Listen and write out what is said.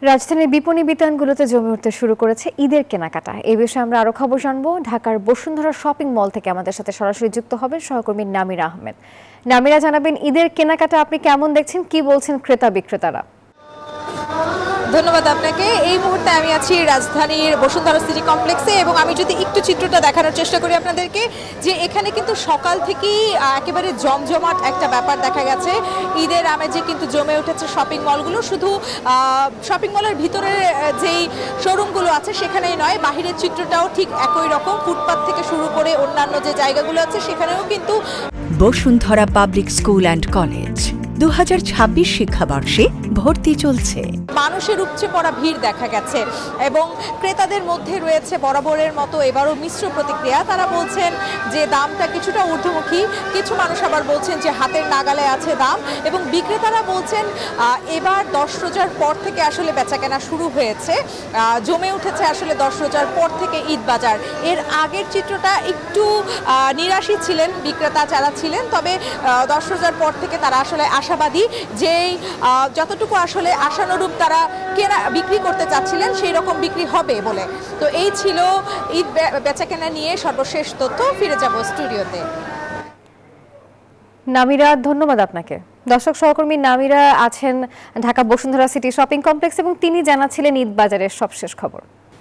রাজধানীর বিপণী বিতানগুলোতে জমে উঠতে শুরু করেছে ঈদের কেনাকাটা। এই বিষয়ে আমরা আরো খবর জানবো। ঢাকার বসুন্ধরা শপিং মল থেকে আমাদের সাথে সরাসরি যুক্ত হবেন সহকর্মী নামিরা আহমেদ। নামিরা, জানাবেন ঈদের কেনাকাটা আপনি কেমন দেখছেন, কি বলছেন ক্রেতা বিক্রেতারা? ধন্যবাদ আপনাকে। এই মুহূর্তে আমি আছি রাজধানীর বসুন্ধরা সিটি কমপ্লেক্সে এবং আমি যদি একটু চিত্রটা দেখানোর চেষ্টা করি আপনাদেরকে, যে এখানে কিন্তু সকাল থেকেই একেবারে জমজমাট একটা ব্যাপার দেখা গেছে। ঈদের আমেজে কিন্তু জমে উঠেছে শপিং মলগুলো। শুধু শপিং মলের ভিতরের যেই শোরুমগুলো আছে সেখানেই নয়, বাহিরের চিত্রটাও ঠিক একই রকম। ফুটপাত থেকে শুরু করে অন্যান্য যে জায়গাগুলো আছে সেখানেও কিন্তু Bashundhara public school and college 2026 শিক্ষাবর্ষে ভর্তি চলছে। মানুষের উপচে পড়া ভিড় দেখা গেছে এবং ক্রেতাদের মধ্যে রয়েছে বরাবরের মতো এবারও মিশ্র প্রতিক্রিয়া। তারা বলছেন যে দামটা কিছুটা ঊর্ধ্বমুখী, কিছু মানুষ আবার বলছেন যে হাতের নাগালে আছে দাম, এবং বিক্রেতারা বলছেন এবার 10 রোজার পর থেকে আসলে বেচাকেনা শুরু হয়েছে, জমে উঠেছে আসলে 10 রোজার পর থেকে ঈদ বাজার। এর আগের চিত্রটা একটু নিরাশী ছিলেন বিক্রেতা যারা ছিলেন, তবে 10 রোজার পর থেকে তারা আসলে আশাবাদী যে যতটুকু আসলে আশানুরূপ তারা বিক্রি করতে চাচ্ছিলেন সেই রকম বিক্রি হবে বলে। তো এই ছিল ঈদ বেচাকেনা নিয়ে সর্বশেষ তথ্য। ফিরে যাব স্টুডিওতে। নামিরা, ধন্যবাদ আপনাকে। দর্শক, সহকর্মী নামিরা আছেন Dhaka Bashundhara city shopping complex এবং তিনি জানাচ্ছিলেন ঈদ বাজারের সবশেষ খবর।